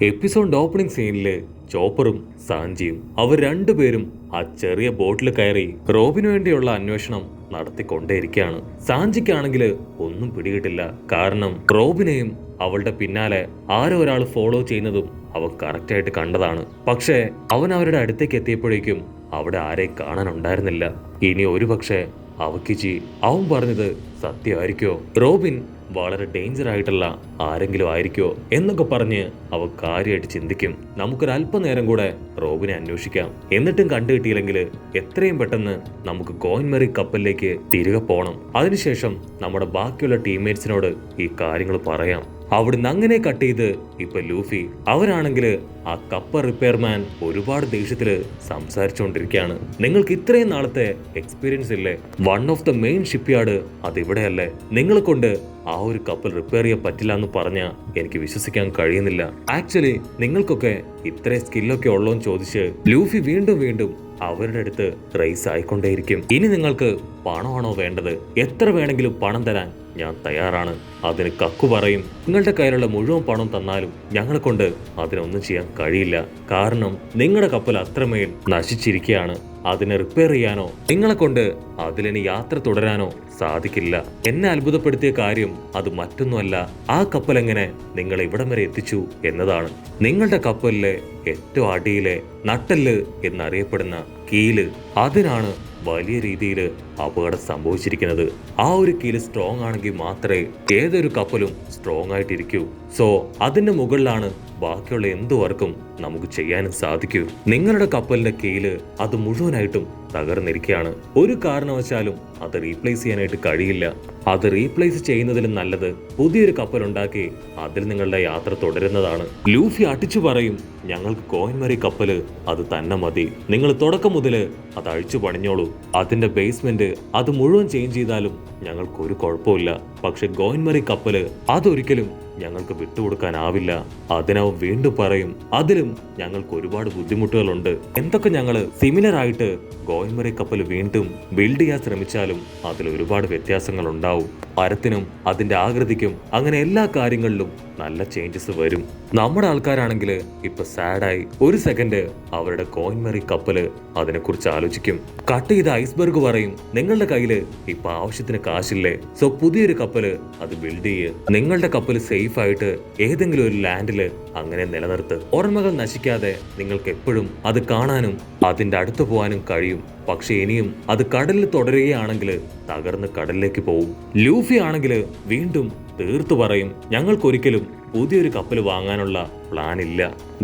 Episode opening സീനില് ചോപ്പറും സാഞ്ചിയും അവർ രണ്ടുപേരും ആ ചെറിയ ബോട്ടിൽ കയറി റോബിന് വേണ്ടിയുള്ള അന്വേഷണം നടത്തിക്കൊണ്ടേയിരിക്കുകയാണ്. സാഞ്ചിക്കാണെങ്കിൽ ഒന്നും പിടികിട്ടില്ല. കാരണം റോബിനെയും അവളുടെ പിന്നാലെ ആരോ ഒരാൾ ഫോളോ ചെയ്യുന്നതും അവൻ കറക്റ്റായിട്ട് കണ്ടതാണ്. പക്ഷേ അവൻ അവരുടെ അടുത്തേക്ക് എത്തിയപ്പോഴേക്കും അവിടെ ആരെയും കാണാനുണ്ടായിരുന്നില്ല. ഇനി ഒരു പക്ഷേ അവക്കിച്ചി അവൻ പറഞ്ഞത് സത്യമായിരിക്കോ, റോബിൻ വളരെ ഡേഞ്ചർ ആയിട്ടുള്ള ആരെങ്കിലും ആയിരിക്കോ എന്നൊക്കെ പറഞ്ഞ് അവ കാര്യമായിട്ട് ചിന്തിക്കും. നമുക്കൊരല്പനേരം കൂടെ റോബിനെ അന്വേഷിക്കാം, എന്നിട്ടും കണ്ടുകിട്ടിയില്ലെങ്കിൽ എത്രയും പെട്ടെന്ന് നമുക്ക് കോയിൻമെറി കപ്പലിലേക്ക് തിരികെ പോകണം. അതിനുശേഷം നമ്മുടെ ബാക്കിയുള്ള ടീംമേറ്റ്സിനോട് ഈ കാര്യങ്ങൾ പറയാം. അവിടുന്ന് അങ്ങനെ കട്ട് ചെയ്ത് ഇപ്പൊ ലൂഫി അവരാണെങ്കിൽ ആ കപ്പൽ റിപ്പയർമാൻ ഒരുപാട് ദേഷ്യത്തില് സംസാരിച്ചുകൊണ്ടിരിക്കുകയാണ്. നിങ്ങൾക്ക് ഇത്രയും നാളത്തെ എക്സ്പീരിയൻസ് ഇല്ലേ? One of the main shipyard അതിവിടെയല്ലേ? നിങ്ങളെ കൊണ്ട് ആ ഒരു കപ്പൽ റിപ്പയർ ചെയ്യാൻ പറ്റില്ല എന്ന് പറഞ്ഞാൽ എനിക്ക് വിശ്വസിക്കാൻ കഴിയുന്നില്ല. ആക്ച്വലി നിങ്ങൾക്കൊക്കെ ഇത്രയും സ്കില്ലൊക്കെ ഉള്ളോന്ന് ചോദിച്ച് ലൂഫി വീണ്ടും വീണ്ടും അവരുടെ അടുത്ത് റൈസ് ആയിക്കൊണ്ടേയിരിക്കും. ഇനി നിങ്ങൾക്ക് പണമാണോ വേണ്ടത്? എത്ര വേണമെങ്കിലും പണം തരാൻ ഞാൻ തയ്യാറാണ്. അതിന് കക്കു പറയും, നിങ്ങളുടെ കയ്യിലുള്ള മുഴുവൻ പണം തന്നാലും ഞങ്ങളെ കൊണ്ട് അതിനൊന്നും ചെയ്യാൻ കഴിയില്ല. കാരണം നിങ്ങളുടെ കപ്പൽ അത്രമേൽ നശിച്ചിരിക്കുകയാണ്. അതിനെ റിപ്പയർ ചെയ്യാനോ നിങ്ങളെ കൊണ്ട് അതിലിനി യാത്ര തുടരാനോ സാധിക്കില്ല. എന്നെ അത്ഭുതപ്പെടുത്തിയ കാര്യം അത് മറ്റൊന്നുമല്ല, ആ കപ്പൽ എങ്ങനെ നിങ്ങളെ ഇവിടം വരെ എത്തിച്ചു എന്നതാണ്. നിങ്ങളുടെ കപ്പലിലെ ഏറ്റവും അടിയിലെ നട്ടെല്ല് എന്നറിയപ്പെടുന്ന കീല്, അതിനാണ് വലിയ രീതിയിൽ അപകടം സംഭവിച്ചിരിക്കുന്നത്. ആ ഒരു കീല് സ്ട്രോങ് ആണെങ്കിൽ മാത്രമേ ഏതൊരു കപ്പലും സ്ട്രോങ് ആയിട്ടിരിക്കൂ. സോ അതിന്റെ മുകളിലാണ് ബാക്കിയുള്ള എന്തു വർക്കും നമുക്ക് ചെയ്യാനും സാധിക്കൂ. നിങ്ങളുടെ കപ്പലിന്റെ കീല് അത് മുഴുവനായിട്ടും തകർന്നിരിക്കുകയാണ്. ഒരു കാരണവശാലും അത് റീപ്ലേസ് ചെയ്യാനായിട്ട് കഴിയില്ല. അത് റീപ്ലേസ് ചെയ്യുന്നതിലും നല്ലത് പുതിയൊരു കപ്പൽ ഉണ്ടാക്കി അതിൽ നിങ്ങളുടെ യാത്ര തുടരുന്നതാണ്. ലൂഫി അടിച്ചു പറയും, ഞങ്ങൾക്ക് കോയിൻമെറി കപ്പല് അത് തന്നെ മതി. നിങ്ങൾ തുടക്കം മുതല് അത് അഴിച്ചു പണിഞ്ഞോളൂ. അതിന്റെ ബേസ്മെന്റ് അത് മുഴുവൻ ചേഞ്ച് ചെയ്താലും ഞങ്ങൾക്ക് ഒരു കുഴപ്പമില്ല. പക്ഷെ കോയിൻമെറി കപ്പല് അതൊരിക്കലും ഞങ്ങൾക്ക് വിട്ടുകൊടുക്കാനാവില്ല. അതിനവൻ വീണ്ടും പറയും, അതിലും ഞങ്ങൾക്ക് ഒരുപാട് ബുദ്ധിമുട്ടുകളുണ്ട്. എന്തൊക്കെ ഞങ്ങള് സിമിലർ ആയിട്ട് കോയിൻമെറി കപ്പൽ വീണ്ടും ബിൽഡ് ചെയ്യാൻ ശ്രമിച്ചാലും അതിൽ ഒരുപാട് വ്യത്യാസങ്ങൾ ഉണ്ടാവും. മരത്തിനും അതിന്റെ ആകൃതിക്കും അങ്ങനെ എല്ലാ കാര്യങ്ങളിലും നല്ല ചേഞ്ചസ് വരും. നമ്മുടെ ആൾക്കാരാണെങ്കിൽ ഇപ്പൊ സാഡായി ഒരു സെക്കൻഡ് അവരുടെ കോയിൻമെറി കപ്പല് അതിനെക്കുറിച്ച് ആലോചിക്കും. കട്ട് ചെയ്ത ഐസ്ബർഗ് പറയും, നിങ്ങളുടെ കയ്യില് ഇപ്പൊ ആവശ്യത്തിന് കാശില്ലേ? സോ പുതിയൊരു കപ്പല് അത് ബിൽഡ് ചെയ്യ്. നിങ്ങളുടെ കപ്പല് സേഫ് ആയിട്ട് ഏതെങ്കിലും ഒരു ലാൻഡില് അങ്ങനെ നിലനിർത്ത്. ഓർമ്മകൾ നശിക്കാതെ നിങ്ങൾക്ക് എപ്പോഴും അത് കാണാനും അതിന്റെ അടുത്ത് പോകാനും കഴിയും. പക്ഷെ ഇനിയും അത് കടലിൽ തുടരുകയാണെങ്കിൽ തകർന്ന് കടലിലേക്ക് പോവും. ലൂഫി ആണെങ്കിൽ വീണ്ടും തീർത്തു പറയും, ഞങ്ങൾക്കൊരിക്കലും പുതിയൊരു കപ്പൽ വാങ്ങാനുള്ള പ്ലാൻ ഇല്ല.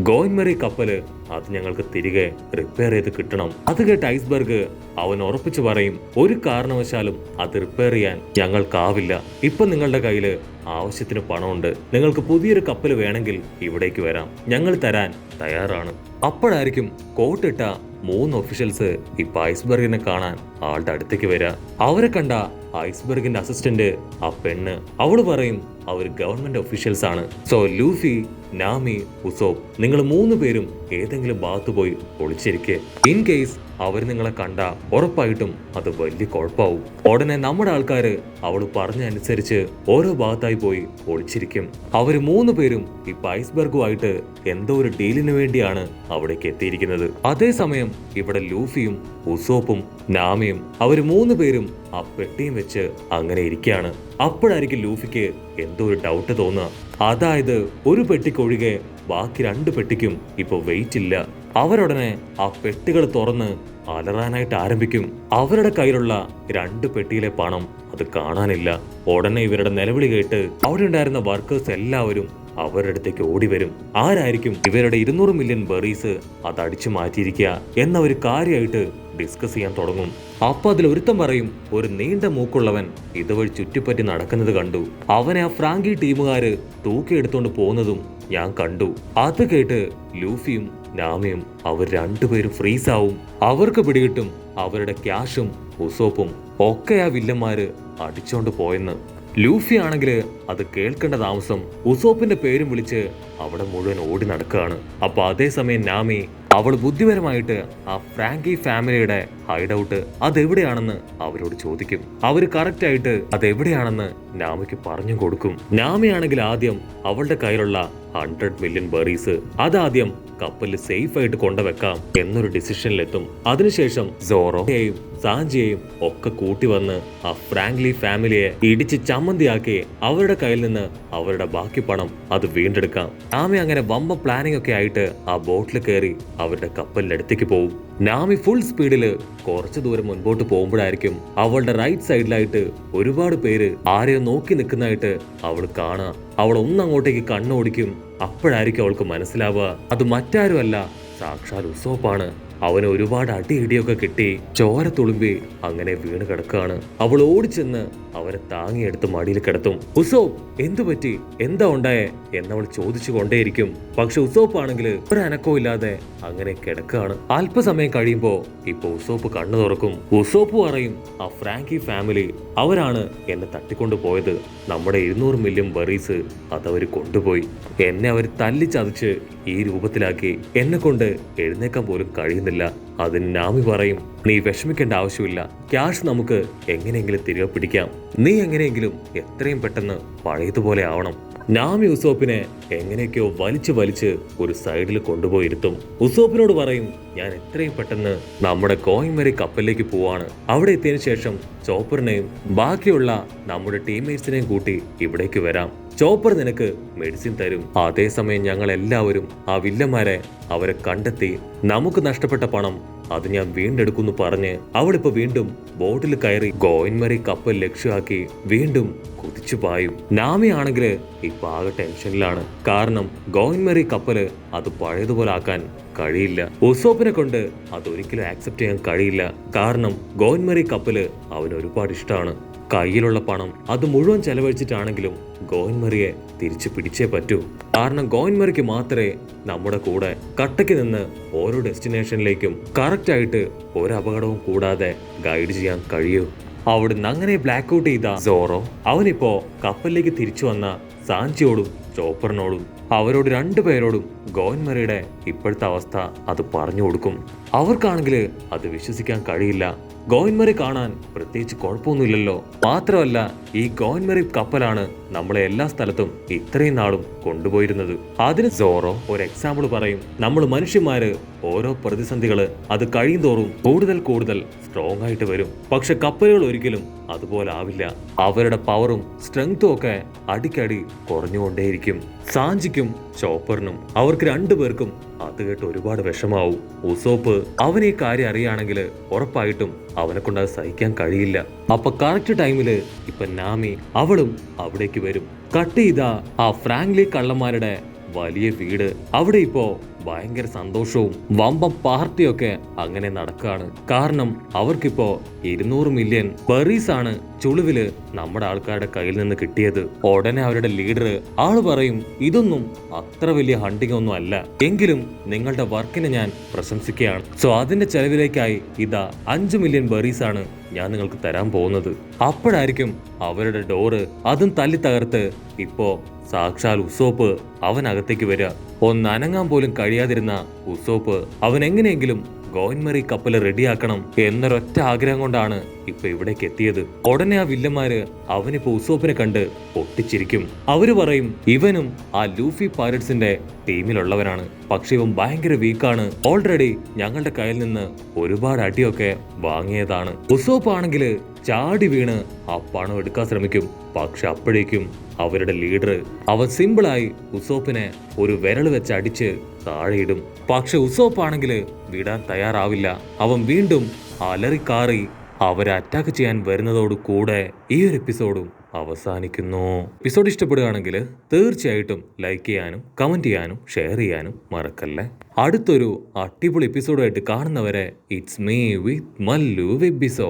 കോയിൻമെറി കപ്പല് അത് ഞങ്ങൾക്ക് തിരികെ റിപ്പയർ ചെയ്ത് കിട്ടണം. അത് കേട്ട് ഐസ്ബർഗ് അവൻ ഉറപ്പിച്ചു പറയും, ഒരു കാരണവശാലും അത് റിപ്പയർ ചെയ്യാൻ ഞങ്ങൾക്കാവില്ല. ഇപ്പൊ നിങ്ങളുടെ കയ്യില് ആവശ്യത്തിന് പണമുണ്ട്. നിങ്ങൾക്ക് പുതിയൊരു കപ്പൽ വേണമെങ്കിൽ ഇവിടേക്ക് വരാം, ഞങ്ങൾ തരാൻ തയ്യാറാണ്. അപ്പോഴായിരിക്കും കോട്ടിട്ട 3 ഒഫീഷ്യൽസ് ഇപ്പൊ ഐസ്ബർഗിനെ കാണാൻ ആളുടെ അടുത്തേക്ക് വരിക. അവരെ കണ്ട ഐസ്ബർഗിന്റെ അസിസ്റ്റന്റ് ആ പെണ്ണ് അവള് പറയും, അവർ ഗവൺമെന്റ് ഒഫീഷ്യൽസ് ആണ്. സോ ലൂഫി, നാമി, ഉസോപ്പ് നിങ്ങൾ 3 പേരും ഏതെങ്കിലും ഭാഗത്ത് പോയി ഒളിച്ചിരിക്കെ. ഇൻ കേസ് അവർ നിങ്ങളെ കണ്ട ഉറപ്പായിട്ടും അത് വലിയ കുഴപ്പമാവും. ഉടനെ നമ്മുടെ ആൾക്കാര് അവള് പറഞ്ഞനുസരിച്ച് ഓരോ ഭാഗത്തായി പോയി ഒളിച്ചിരിക്കും. അവര് 3 പേരും ഇപ്പൊ ഐസ്ബർഗുമായിട്ട് എന്തോ ഒരു ഡീലിന് വേണ്ടിയാണ് അവിടേക്ക് എത്തിയിരിക്കുന്നത്. അതേസമയം ഇവിടെ ലൂഫിയും ഉസോപ്പും നാമിയും അവര് 3 പേരും ആ പെട്ടിയും വെച്ച് അങ്ങനെ ഇരിക്കുകയാണ്. അപ്പോഴായിരിക്കും ലൂഫിക്ക് എന്തോ ഒരു ഡൗട്ട് തോന്നുക. അതായത് ഒരു പെട്ടിക്കൊഴികെ ബാക്കി 2 പെട്ടിക്കും ഇപ്പൊ വെയിറ്റ് ഇല്ല. അവരുടനെ ആ പെട്ടികൾ തുറന്ന് അലറാനായിട്ട് ആരംഭിക്കും. അവരുടെ കയ്യിലുള്ള 2 പെട്ടിയിലെ പണം അത് കാണാനില്ല. ഉടനെ ഇവരുടെ നിലവിളി കേട്ട് അവിടെ ഉണ്ടായിരുന്ന വർക്കേഴ്സ് എല്ലാവരും അവരുടെ അടുത്തേക്ക് ഓടി വരും. ആരായിരിക്കും ഇവരുടെ 200 മില്യൺ ബെറീസ് അത് അടിച്ചു മാറ്റിയിരിക്കുക എന്നവർ കാര്യമായിട്ട് ഡിസ്കസ് ചെയ്യാൻ തുടങ്ങും. അപ്പൊ അതിൽ ഒരുത്തം പറയും, ഒരു നീണ്ട മൂക്കുള്ളവൻ ഇതുവഴി ചുറ്റിപ്പറ്റി നടക്കുന്നത് കണ്ടു. അവനെ ആ ഫ്രാങ്കി ടീമുകാര് തൂക്കിയെടുത്തോണ്ട് പോകുന്നതും ഞാൻ കണ്ടു. അത് കേട്ട് ലൂഫിയും നാമിയും അവർ 2 പേരും ഫ്രീസ് ആവും. അവർക്ക് പിടികിട്ടും അവരുടെ ക്യാഷും ഉസോപ്പും ഒക്കെ ആ വില്ലന്മാര് അടിച്ചോണ്ട് പോയെന്ന്. ലൂഫി ആണെങ്കിൽ അത് കേൾക്കേണ്ട താമസം ഉസോപ്പിന്റെ പേരും വിളിച്ച് അവിടെ മുഴുവൻ ഓടി നടക്കുകയാണ്. അപ്പൊ അതേസമയം നാമി അവൾ ബുദ്ധിപരമായിട്ട് ആ ഫ്രാങ്കി ഫാമിലിയുടെ ഹൈഡൌട്ട് അതെവിടെയാണെന്ന് അവരോട് ചോദിക്കും. അവര് കറക്റ്റ് ആയിട്ട് അതെവിടെയാണെന്ന് നാമിക്ക് പറഞ്ഞു കൊടുക്കും. നാമിയാണെങ്കിൽ ആദ്യം അവളുടെ കയ്യിലുള്ള 100 മില്യൺ ബെറീസ് അതാദ്യം കപ്പലിൽ സേഫ് ആയിട്ട് കൊണ്ടുവെക്കാം എന്നൊരു ഡിസിഷനിലെത്തും. അതിനുശേഷം സോറോയെയും സാഞ്ചിയെയും ഒക്കെ കൂട്ടി വന്ന് ആ ഫ്രാങ്ക്ലി ഫാമിലിയെ ഇടിച്ച് ചമ്മന്തിയാക്കി അവരുടെ കയ്യിൽ നിന്ന് അവരുടെ ബാക്കി പണം അത് വീണ്ടെടുക്കാം. നാമി അങ്ങനെ വമ്പ പ്ലാനിംഗ് ഒക്കെ ആയിട്ട് ആ ബോട്ടിൽ കയറി അവരുടെ കപ്പലിന്റെ അടുത്തേക്ക് പോകും. നാമി ഫുൾ സ്പീഡില് കുറച്ചു ദൂരം മുൻപോട്ട് പോകുമ്പോഴായിരിക്കും അവളുടെ റൈറ്റ് സൈഡിലായിട്ട് ഒരുപാട് പേര് ആരെയോ നോക്കി നിൽക്കുന്നതായിട്ട് അവൾ കാണാ. അവൾ ഒന്നങ്ങോട്ടേക്ക് കണ്ണോടിക്കും. അപ്പോഴായിരിക്കും അവൾക്ക് മനസ്സിലാവുക അത് മറ്റാരുമല്ല, സാക്ഷാൽ ഉസോപ്പാണ്. അവന് ഒരുപാട് അടിയിടിയൊക്കെ കിട്ടി ചോര തുളുമ്പി അങ്ങനെ വീണ് കിടക്കാണ്. അവൾ ഓടിച്ചെന്ന് അവനെ താങ്ങിയെടുത്ത് മടിയിൽ കിടത്തും. ഉസോപ്പ് എന്തു പറ്റി, എന്താ ഉണ്ടായേ എന്നവൾ ചോദിച്ചു കൊണ്ടേയിരിക്കും. പക്ഷെ ഉസോപ്പ് ആണെങ്കിൽ ഒരു അനക്കവും ഇല്ലാതെ അങ്ങനെ കിടക്കാണ്. അല്പസമയം കഴിയുമ്പോ ഇപ്പൊ ഉസോപ്പ് കണ്ണു തുറക്കും. ഉസോപ്പ് പറയും, ആ ഫ്രാങ്കി ഫാമിലി അവരാണ് എന്നെ തട്ടിക്കൊണ്ടു പോയത്. നമ്മുടെ 200 മില്യൺ ബെറീസ് അതവര് കൊണ്ടുപോയി. എന്നെ അവർ തല്ലിച്ചതച്ച് ഈ രൂപത്തിലാക്കി. എന്നെ കൊണ്ട് എഴുന്നേക്കാൻ പോലും കഴിയുന്നില്ല. അതിന് നാമി പറയും, നീ വിഷമിക്കേണ്ട ആവശ്യമില്ല, ക്യാഷ് നമുക്ക് എങ്ങനെയെങ്കിലും തിരികെ പിടിക്കാം. നീ എങ്ങനെയെങ്കിലും എത്രയും പെട്ടെന്ന് പഴയതുപോലെ ആവണം. നാമി ഉസോപ്പിനെ എങ്ങനെയൊക്കെയോ വലിച്ച് ഒരു സൈഡിൽ കൊണ്ടുപോയിരുത്തും. ഉസോപ്പിനോട് പറയും, ഞാൻ എത്രയും പെട്ടെന്ന് നമ്മുടെ കോയിൻമരി കപ്പലിലേക്ക് പോവാണ്. അവിടെ എത്തിയതിനു ശേഷം ചോപ്പറിനെയും ബാക്കിയുള്ള നമ്മുടെ ടീംമേറ്റ്സിനെയും കൂട്ടി ഇവിടേക്ക് വരാം. ചോപ്പർ നിനക്ക് മെഡിസിൻ തരും. അതേസമയം ഞങ്ങൾ എല്ലാവരും ആ വില്ലന്മാരെ അവരെ കണ്ടെത്തി നമുക്ക് നഷ്ടപ്പെട്ട പണം അത് ഞാൻ വീണ്ടെടുക്കുന്നു പറഞ്ഞ് അവളിപ്പോ വീണ്ടും ബോട്ടിൽ കയറി ഗോയിൻമരി കപ്പൽ ലക്ഷ്യമാക്കി വീണ്ടും കുതിച്ചു പായും. നാമി ആണെങ്കിൽ ഇപ്പൊ ആകെ ടെൻഷനിലാണ്. കാരണം ഗോയിൻമരി കപ്പല് അത് പഴയതുപോലെ ആക്കാൻ കഴിയില്ല. ഉസോപ്പിനെ കൊണ്ട് അതൊരിക്കലും ആക്സെപ്റ്റ് ചെയ്യാൻ കഴിയില്ല. കാരണം ഗോയിൻമരി കപ്പല് അവന് ഒരുപാട് ഇഷ്ടമാണ്. കയ്യിലുള്ള പണം അത് മുഴുവൻ ചെലവഴിച്ചിട്ടാണെങ്കിലും ഗോയിൻമരിയെ തിരിച്ചു പിടിച്ചേ പറ്റൂ. കാരണം ഗോയിൻമരിക്ക് മാത്രമേ നമ്മുടെ കൂടെ കട്ടയ്ക്ക് നിന്ന് ഓരോ ഡെസ്റ്റിനേഷനിലേക്കും കറക്റ്റ് ആയിട്ട് ഒരു അപകടവും കൂടാതെ ഗൈഡ് ചെയ്യാൻ കഴിയൂ. അവിടുന്ന് അങ്ങനെ ബ്ലാക്ക് ഔട്ട് ചെയ്ത സോറോ അവനിപ്പോ കപ്പലിലേക്ക് തിരിച്ചു വന്ന സാഞ്ചിയോടും ചോപ്പറിനോടും അവരോട് രണ്ടുപേരോടും ഗോയിൻമരിയുടെ ഇപ്പോഴത്തെ അവസ്ഥ അത് പറഞ്ഞു കൊടുക്കും. അവർക്കാണെങ്കിൽ അത് വിശ്വസിക്കാൻ കഴിയില്ല. ഗോയിൻമരി കാണാൻ പ്രത്യേകിച്ച് കുഴപ്പമൊന്നുമില്ലല്ലോ. മാത്രമല്ല ഈ ഗോയിൻമരി കപ്പലാണ് നമ്മളെ എല്ലാ സ്ഥലത്തും ഇത്രയും നാളും കൊണ്ടുപോയിരുന്നത്. അതിന് സോറോ ഒരു എക്സാമ്പിൾ പറയും. നമ്മൾ മനുഷ്യന്മാര് ഓരോ പ്രതിസന്ധികള് അത് കഴിയും തോറും കൂടുതൽ സ്ട്രോങ് ആയിട്ട് വരും. പക്ഷെ കപ്പലുകൾ ഒരിക്കലും അതുപോലെ ആവില്ല. അവരുടെ പവറും സ്ട്രെങ്തും ഒക്കെ അടിക്കടി കുറഞ്ഞുകൊണ്ടേയിരിക്കും. സാഞ്ചിക്കും ചോപ്പറിനും അവർക്ക് രണ്ടുപേർക്കും അത് കേട്ട് ഒരുപാട് വിഷമാവും. ഉസോപ്പ് അവൻ ഈ കാര്യം അറിയുകയാണെങ്കിൽ ഉറപ്പായിട്ടും അവനെ കൊണ്ട് അത് സഹിക്കാൻ കഴിയില്ല. അപ്പൊ കറക്റ്റ് ടൈമില് ഇപ്പൊ നാമി അവളും അവിടേക്ക് വരും. കട്ട് ചെയ്ത ആ ഫ്രാങ്ക്ലി കള്ളന്മാരുടെ വലിയ വീട് അവിടെ ഇപ്പോ ഭയങ്കര സന്തോഷവും വമ്പം പാർട്ടിയൊക്കെ അങ്ങനെ നടക്കാണ്. കാരണം അവർക്കിപ്പോ 200 മില്യൺ ബെറീസ് ആണ് ചുളിവില് നമ്മുടെ ആൾക്കാരുടെ കയ്യിൽ നിന്ന് കിട്ടിയത്. ഉടനെ അവരുടെ ലീഡർ ആള് പറയും, ഇതൊന്നും അത്ര വലിയ ഹണ്ടിങ് ഒന്നും അല്ല, എങ്കിലും നിങ്ങളുടെ വർക്കിനെ ഞാൻ പ്രശംസിക്കുകയാണ്. സോ അതിന്റെ ചെലവിലേക്കായി ഇതാ 5 മില്യൺ ബെറീസ് ആണ് ഞാൻ നിങ്ങൾക്ക് തരാൻ പോകുന്നത്. അപ്പോഴായിരിക്കും അവരുടെ ഡോറ് അതും തല്ലി തകർത്ത് ഇപ്പോ സാക്ഷാൽ ഉസോപ്പ് അവനകത്തേക്ക് വരിക. ഒന്നനങ്ങാൻ പോലും കഴിയാതിരുന്ന ഉസോപ്പ് അവൻ എങ്ങനെയെങ്കിലും ഗോയിൻമരി കപ്പല് റെഡിയാക്കണം എന്നൊരൊറ്റ ആഗ്രഹം കൊണ്ടാണ് ഇപ്പൊ ഇവിടേക്ക് എത്തിയത്. ഉടനെ ആ വില്ലന്മാര് അവനിപ്പോ ഉസോപ്പിനെ കണ്ട് പൊട്ടിച്ചിരിക്കും. അവര് പറയും, ഇവനും ആ ലൂഫി പൈററ്റ്സിന്റെ ടീമിലുള്ളവനാണ്, പക്ഷെ ഇവൻ ഭയങ്കര വീക്കാണ്. ഓൾറെഡി ഞങ്ങളുടെ കയ്യിൽ നിന്ന് ഒരുപാട് അടിയൊക്കെ വാങ്ങിയതാണ്. ഉസോപ്പ് ആണെങ്കില് ചാടി വീണ് ആ പണം എടുക്കാൻ ശ്രമിക്കും. പക്ഷെ അപ്പോഴേക്കും അവരുടെ ലീഡർ അവൻ സിമ്പിളായി ഉസോപ്പിനെ ഒരു വിരൽ വെച്ച് അടിച്ച് താഴെയിടും. പക്ഷെ ഉസോപ്പ് ആണെങ്കിൽ വിടാൻ തയ്യാറാവില്ല. അവൻ വീണ്ടും അലറിക്കാറി അവരെ അറ്റാക്ക് ചെയ്യാൻ വരുന്നതോട് കൂടെ ഈ ഒരു എപ്പിസോഡും അവസാനിക്കുന്നു. എപ്പിസോഡ് ഇഷ്ടപ്പെടുകയാണെങ്കിൽ തീർച്ചയായിട്ടും ലൈക്ക് ചെയ്യാനും കമന്റ് ചെയ്യാനും ഷെയർ ചെയ്യാനും മറക്കല്ലേ. അടുത്തൊരു അടിപൊളി എപ്പിസോഡായിട്ട് കാണുന്നവരെ ഇറ്റ്സ് മീ വിത്ത് മല്ലു വെബിസോ.